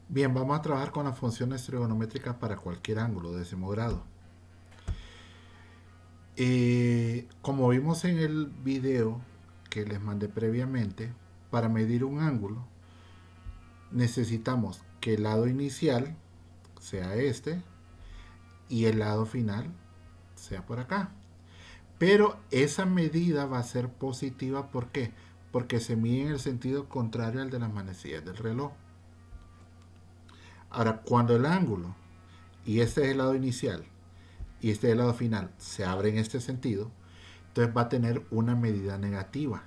Bien, vamos a trabajar con las funciones trigonométricas para cualquier ángulo de décimo grado. Como vimos en el video que les mandé previamente, para medir un ángulo necesitamos que el lado inicial sea este y el lado final sea por acá. Pero esa medida va a ser positiva, ¿por qué? Porque se mide en el sentido contrario al de las manecillas del reloj. Ahora, cuando el ángulo, y este es el lado inicial, y este es el lado final, se abre en este sentido, entonces va a tener una medida negativa.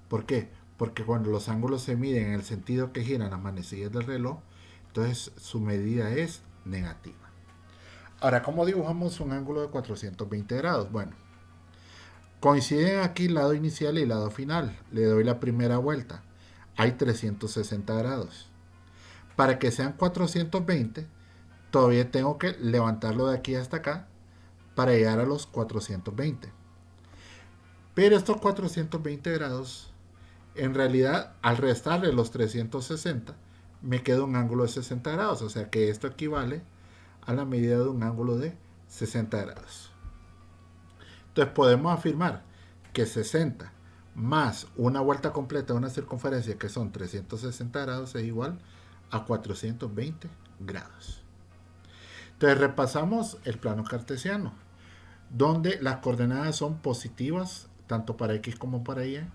¿Por qué? Porque cuando los ángulos se miden en el sentido que giran las manecillas del reloj, entonces su medida es negativa. Ahora, ¿cómo dibujamos un ángulo de 420 grados? Bueno, coinciden aquí el lado inicial y el lado final. Le doy la primera vuelta. Hay 360 grados. Para que sean 420, todavía tengo que levantarlo de aquí hasta acá para llegar a los 420. Pero estos 420 grados, en realidad, al restarle los 360, me queda un ángulo de 60 grados. O sea que esto equivale a la medida de un ángulo de 60 grados. Entonces podemos afirmar que 60 más una vuelta completa de una circunferencia que son 360 grados es igual a 420 grados. Entonces repasamos el plano cartesiano, donde las coordenadas son positivas tanto para x como para y.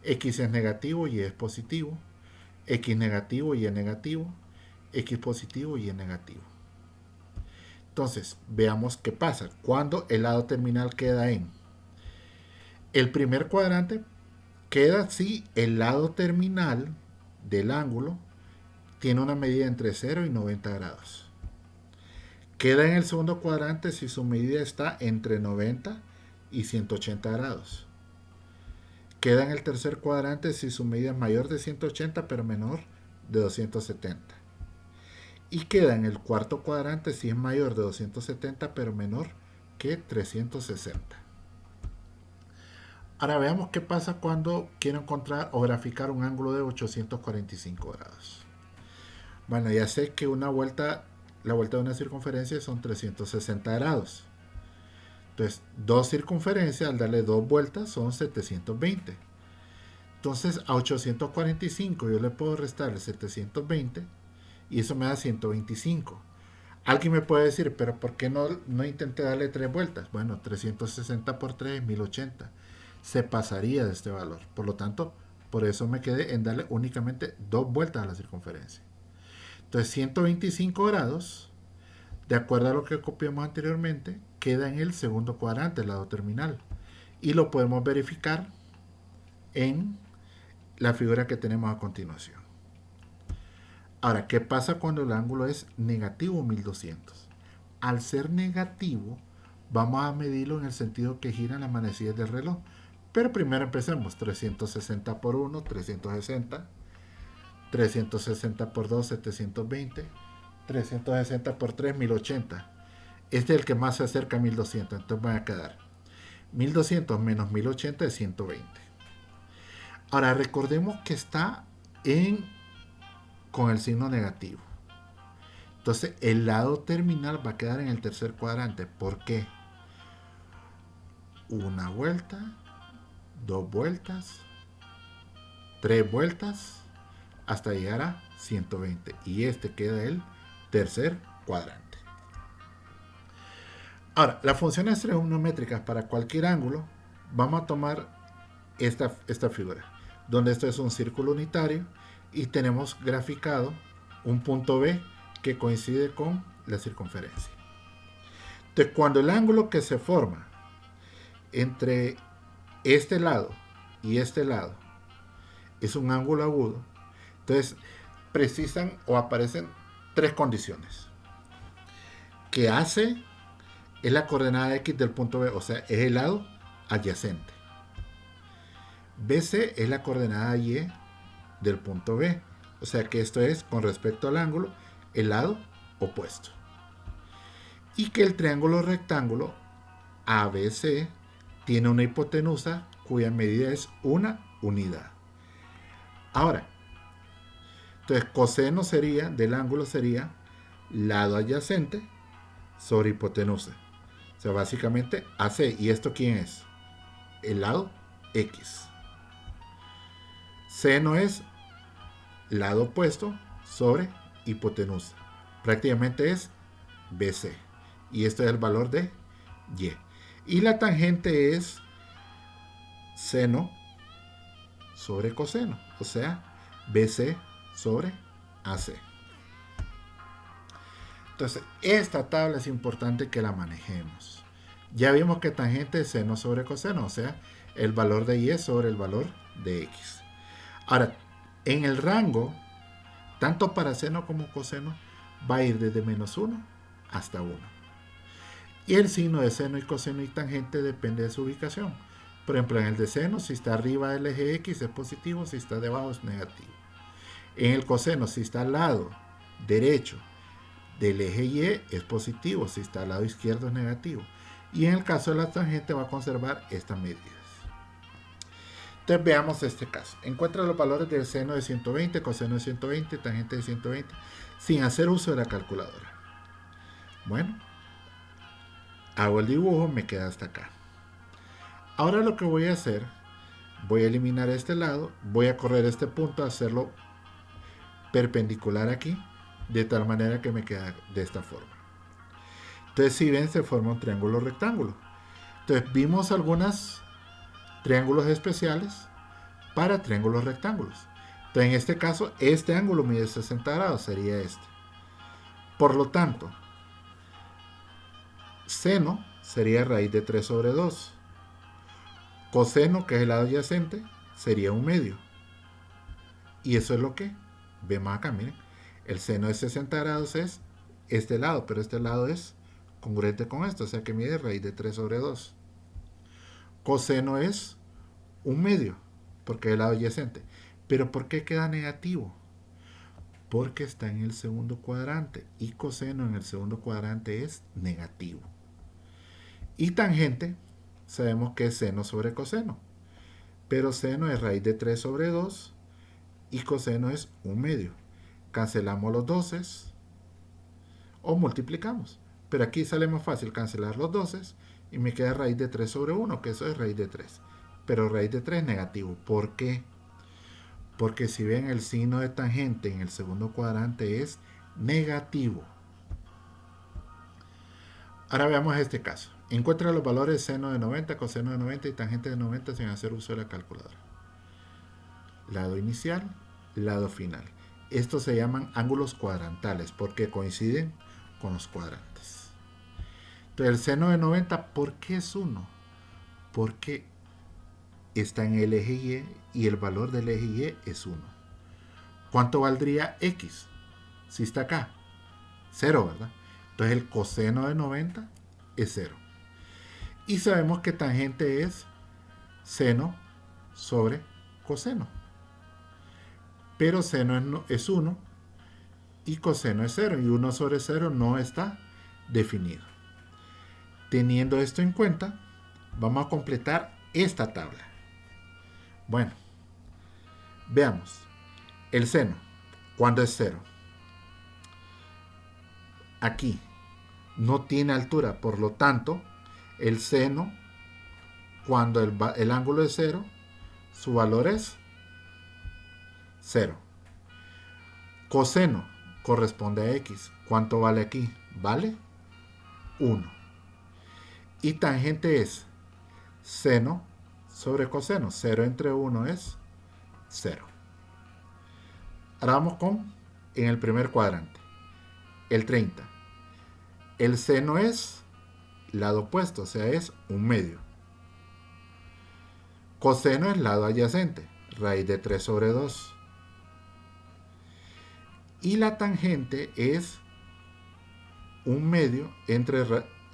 X es negativo y es positivo. X negativo y es negativo. X positivo y es negativo. Entonces, veamos qué pasa cuando el lado terminal queda en el primer cuadrante. Queda si el lado terminal del ángulo tiene una medida entre 0 y 90 grados. Queda en el segundo cuadrante si su medida está entre 90 y 180 grados. Queda en el tercer cuadrante si su medida es mayor de 180 pero menor de 270. Y queda en el cuarto cuadrante si es mayor de 270 pero menor que 360. Ahora veamos qué pasa cuando quiero encontrar o graficar un ángulo de 845 grados. Bueno, ya sé que la vuelta de una circunferencia son 360 grados. Entonces, dos circunferencias, al darle dos vueltas, son 720. Entonces, a 845 yo le puedo restar el 720 y eso me da 125. Alguien me puede decir, pero ¿por qué no intenté darle tres vueltas? Bueno, 360 por 3 es 1080. Se pasaría de este valor. Por lo tanto, por eso me quedé en darle únicamente dos vueltas a la circunferencia. Entonces, 125 grados, de acuerdo a lo que copiamos anteriormente, queda en el segundo cuadrante, el lado terminal. Y lo podemos verificar en la figura que tenemos a continuación. Ahora, ¿qué pasa cuando el ángulo es negativo 1200? Al ser negativo, vamos a medirlo en el sentido que giran las manecillas del reloj. Pero primero empecemos. 360 por 1, 360. 360 por 2, 720. 360 por 3, 1080. Este es el que más se acerca a 1200. Entonces van a quedar 1200 menos 1080 es 120. Ahora recordemos que está con el signo negativo. Entonces el lado terminal va a quedar en el tercer cuadrante. ¿Por qué? Una vuelta, dos vueltas, tres vueltas, hasta llegar a 120. Y este queda el tercer cuadrante. Ahora, las funciones trigonométricas para cualquier ángulo, vamos a tomar esta figura, donde esto es un círculo unitario y tenemos graficado un punto B que coincide con la circunferencia. Entonces, cuando el ángulo que se forma entre este lado y este lado es un ángulo agudo, entonces precisan o aparecen tres condiciones. Que AC es la coordenada X del punto B, o sea, es el lado adyacente. BC es la coordenada Y del punto B, o sea que esto es con respecto al ángulo el lado opuesto. Y que el triángulo rectángulo ABC tiene una hipotenusa cuya medida es una unidad. Ahora, Entonces, coseno del ángulo sería lado adyacente sobre hipotenusa. O sea, básicamente AC. ¿Y esto quién es? El lado X. Seno es lado opuesto sobre hipotenusa. Prácticamente es BC. Y esto es el valor de Y. Y la tangente es seno sobre coseno. O sea, BC sobre AC. Entonces, esta tabla es importante que la manejemos. Ya vimos que tangente es seno sobre coseno, o sea, el valor de Y sobre el valor de X. Ahora, en el rango, tanto para seno como coseno, va a ir desde -1 hasta 1. Y el signo de seno y coseno y tangente depende de su ubicación. Por ejemplo, en el de seno, si está arriba del eje X es positivo, si está debajo es negativo. En el coseno, si está al lado derecho del eje Y es positivo, si está al lado izquierdo es negativo. Y en el caso de la tangente va a conservar estas medidas. Entonces veamos este caso. Encuentra los valores del seno de 120, coseno de 120, tangente de 120, sin hacer uso de la calculadora. Bueno, hago el dibujo, me queda hasta acá. Ahora lo que voy a hacer, voy a eliminar este lado, voy a correr este punto, hacerlo perpendicular aquí, de tal manera que me queda de esta forma. Entonces, si ven, se forma un triángulo rectángulo. Entonces, vimos algunos triángulos especiales para triángulos rectángulos. Entonces, en este caso, este ángulo mide 60 grados, sería este. Por lo tanto, seno sería raíz de 3 sobre 2. Coseno, que es el lado adyacente, sería 1/2. Y eso es lo que vemos acá, miren. El seno de 60 grados es este lado, pero este lado es congruente con esto, o sea que mide raíz de 3 sobre 2. Coseno es 1/2, porque es el lado adyacente. Pero ¿por qué queda negativo? Porque está en el segundo cuadrante, y coseno en el segundo cuadrante es negativo. Y tangente, sabemos que es seno sobre coseno, pero seno es raíz de 3 sobre 2, y coseno es 1/2. Cancelamos los 12 o multiplicamos. Pero aquí sale más fácil cancelar los 12 y me queda raíz de 3 sobre 1, que eso es raíz de 3. Pero raíz de 3 es negativo. ¿Por qué? Porque si ven, el signo de tangente en el segundo cuadrante es negativo. Ahora veamos este caso. Encuentra los valores de seno de 90, coseno de 90 y tangente de 90 sin hacer uso de la calculadora. Lado inicial, lado final. Estos se llaman ángulos cuadrantales porque coinciden con los cuadrantes. Entonces, el seno de 90, ¿por qué es 1? Porque está en el eje Y y el valor del eje Y es 1. ¿Cuánto valdría X? Si está acá, 0, ¿verdad? Entonces el coseno de 90 es 0. Y sabemos que tangente es seno sobre coseno. Pero seno es 1 y coseno es 0. Y 1 sobre 0 no está definido. Teniendo esto en cuenta, vamos a completar esta tabla. Bueno, veamos. El seno, ¿cuándo es 0? Aquí no tiene altura, por lo tanto, el seno, cuando el ángulo es 0, su valor es 0. Coseno corresponde a X. ¿Cuánto vale aquí? Vale 1. Y tangente es seno sobre coseno. 0 entre 1 es 0. Ahora vamos en el primer cuadrante. El 30. El seno es lado opuesto, o sea, es 1/2. Coseno es lado adyacente, raíz de 3 sobre 2. Y la tangente es 1/2 entre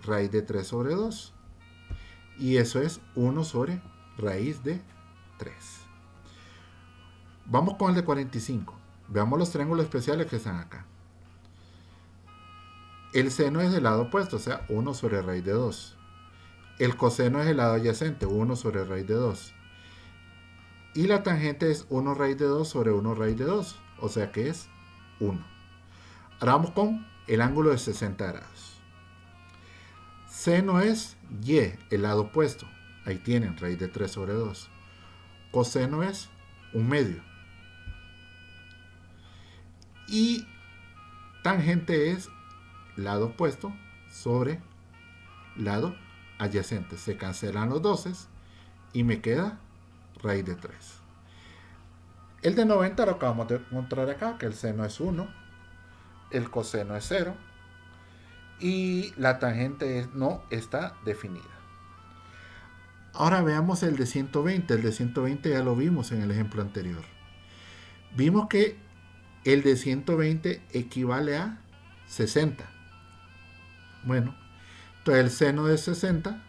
raíz de 3 sobre 2. Y eso es 1 sobre raíz de 3. Vamos con el de 45. Veamos los triángulos especiales que están acá. El seno es del lado opuesto, o sea, 1 sobre raíz de 2. El coseno es el lado adyacente, 1 sobre raíz de 2. Y la tangente es 1 raíz de 2 sobre 1 raíz de 2. o sea que es 1. Ahora vamos con el ángulo de 60 grados. Seno es y, el lado opuesto. Ahí tienen, raíz de 3 sobre 2. Coseno es 1/2. Y tangente es lado opuesto sobre lado adyacente. Se cancelan los 12 y me queda raíz de 3. El de 90 lo acabamos de encontrar acá, que el seno es 1, el coseno es 0 y la tangente no está definida. Ahora veamos el de 120. El de 120 ya lo vimos en el ejemplo anterior. Vimos que el de 120 equivale a 60. Bueno, entonces el seno de 60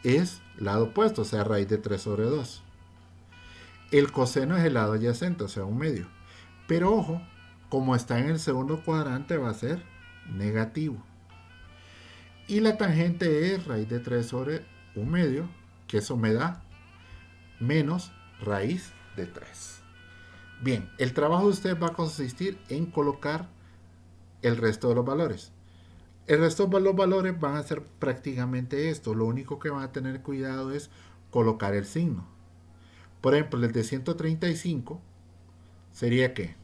es lado opuesto, o sea, raíz de 3 sobre 2. El coseno es el lado adyacente, o sea, 1/2. Pero ojo, como está en el segundo cuadrante va a ser negativo. Y la tangente es raíz de 3 sobre 1/2, que eso me da menos raíz de 3. Bien, el trabajo de usted va a consistir en colocar el resto de los valores. El resto de los valores van a ser prácticamente esto. Lo único que van a tener cuidado es colocar el signo. Por ejemplo, el de 135 sería ¿qué?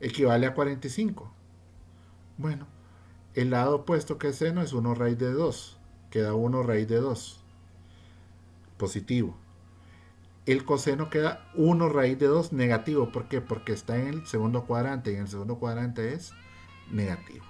Equivale a 45. Bueno, el lado opuesto que es seno es 1 raíz de 2. Queda 1 raíz de 2. Positivo. El coseno queda 1 raíz de 2 negativo. ¿Por qué? Porque está en el segundo cuadrante y en el segundo cuadrante es negativo.